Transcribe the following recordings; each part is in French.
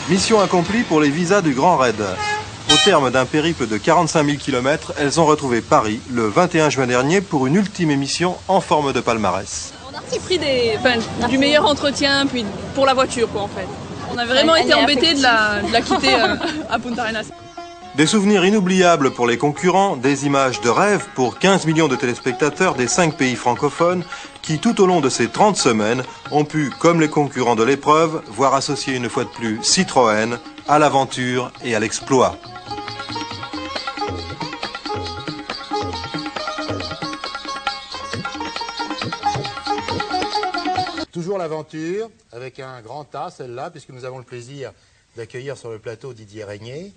Mission accomplie pour les visas du Grand Raid. Au terme d'un périple de 45 000 km, elles ont retrouvé Paris le 21 juin dernier pour une ultime émission en forme de palmarès. On a aussi pris du meilleur entretien puis pour la voiture quoi en fait. On a vraiment été embêtés de la quitter à Punta Arenas. Des souvenirs inoubliables pour les concurrents, des images de rêve pour 15 millions de téléspectateurs des 5 pays francophones qui, tout au long de ces 30 semaines, ont pu, comme les concurrents de l'épreuve, voir associer une fois de plus Citroën à l'aventure et à l'exploit. Toujours l'aventure, avec un grand A, celle-là, puisque nous avons le plaisir d'accueillir sur le plateau Didier Régnier,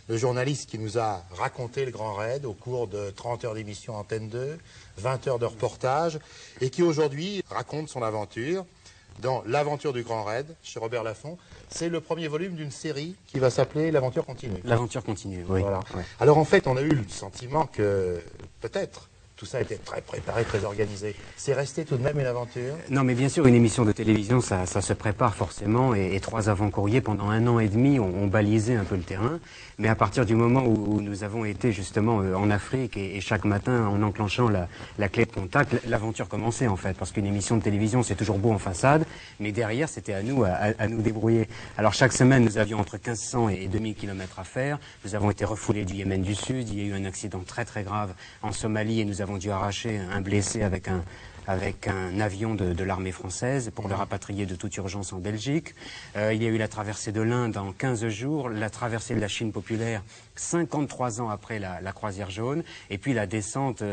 le journaliste qui nous a raconté le Grand Raid au cours de 30 heures d'émission Antenne 2, 20 heures de reportage, et qui aujourd'hui raconte son aventure dans L'aventure du Grand Raid, chez Robert Laffont. C'est le premier volume d'une série qui va s'appeler L'aventure continue. L'aventure continue, oui. Voilà. Ouais. Alors en fait, on a eu le sentiment que peut-être tout ça était très préparé, très organisé. C'est resté tout de même une aventure? Non, mais bien sûr, une émission de télévision, ça se prépare forcément. Et 3 avant-courriers, pendant 1 an et demi, ont balisé un peu le terrain. Mais à partir du moment où nous avons été justement en Afrique et chaque matin, en enclenchant la clé de contact, l'aventure commençait en fait. Parce qu'une émission de télévision, c'est toujours beau en façade. Mais derrière, c'était à nous à nous débrouiller. Alors chaque semaine, nous avions entre 1500 et 2000 km à faire. Nous avons été refoulés du Yémen du Sud. Il y a eu un accident très très grave en Somalie et nous avons dû arracher un blessé avec un avion de l'armée française pour le rapatrier de toute urgence en Belgique. Il y a eu la traversée de l'Inde en 15 jours, la traversée de la Chine populaire 53 ans après la croisière jaune, et puis la descente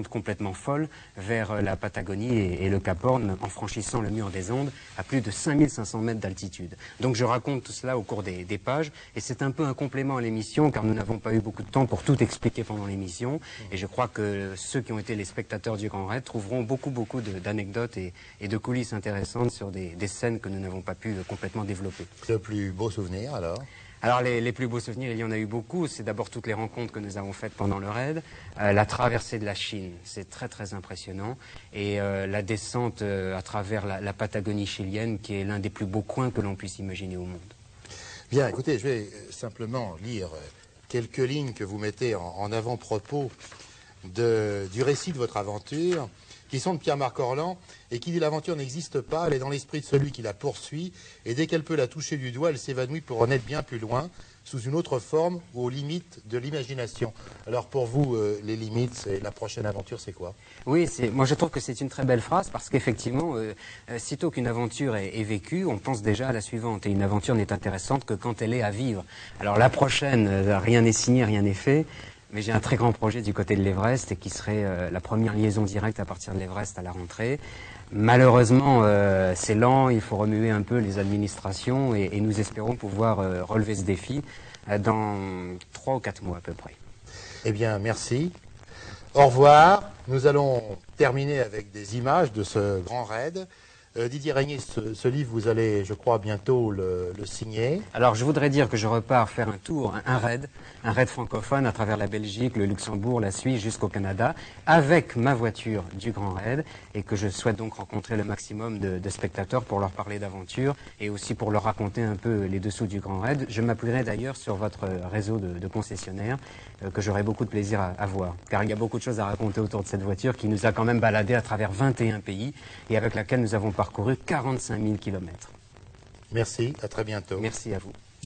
complètement folle vers la Patagonie et le Cap Horn en franchissant le mur des Andes à plus de 5500 mètres d'altitude. Donc je raconte tout cela au cours des pages, et c'est un peu un complément à l'émission car nous n'avons pas eu beaucoup de temps pour tout expliquer pendant l'émission, et je crois que ceux qui ont été les spectateurs du Grand Raid trouveront beaucoup d'anecdotes et de coulisses intéressantes sur des scènes que nous n'avons pas pu complètement développer. Le plus beau souvenir alors? Alors les plus beaux souvenirs, il y en a eu beaucoup. C'est d'abord toutes les rencontres que nous avons faites pendant le raid. La traversée de la Chine, c'est très très impressionnant. Et la descente à travers la Patagonie chilienne, qui est l'un des plus beaux coins que l'on puisse imaginer au monde. Bien, écoutez, je vais simplement lire quelques lignes que vous mettez en avant-propos du récit de votre aventure, qui sont de Pierre-Marc Orlan, et qui dit: l'aventure n'existe pas, elle est dans l'esprit de celui qui la poursuit, et dès qu'elle peut la toucher du doigt, elle s'évanouit pour en être bien plus loin, sous une autre forme ou aux limites de l'imagination. Alors pour vous, les limites, la prochaine aventure, c'est quoi? Oui, moi je trouve que c'est une très belle phrase, parce qu'effectivement, sitôt qu'une aventure est vécue, on pense déjà à la suivante, et une aventure n'est intéressante que quand elle est à vivre. Alors la prochaine, rien n'est signé, rien n'est fait. Mais j'ai un très grand projet du côté de l'Everest et qui serait la première liaison directe à partir de l'Everest à la rentrée. Malheureusement, c'est lent, il faut remuer un peu les administrations et nous espérons pouvoir relever ce défi dans 3 ou 4 mois à peu près. Eh bien, merci. Au revoir. Nous allons terminer avec des images de ce grand raid. Didier Régnier, ce livre, vous allez, je crois, bientôt le signer. Alors, je voudrais dire que je repars faire un tour, un raid francophone à travers la Belgique, le Luxembourg, la Suisse jusqu'au Canada, avec ma voiture du Grand Raid, et que je souhaite donc rencontrer le maximum de spectateurs pour leur parler d'aventure et aussi pour leur raconter un peu les dessous du Grand Raid. Je m'appuierai d'ailleurs sur votre réseau de concessionnaires que j'aurai beaucoup de plaisir à voir, car il y a beaucoup de choses à raconter autour de cette voiture qui nous a quand même baladé à travers 21 pays et avec laquelle nous avons parcouru 45 000 km. Merci, à très bientôt. Merci à vous.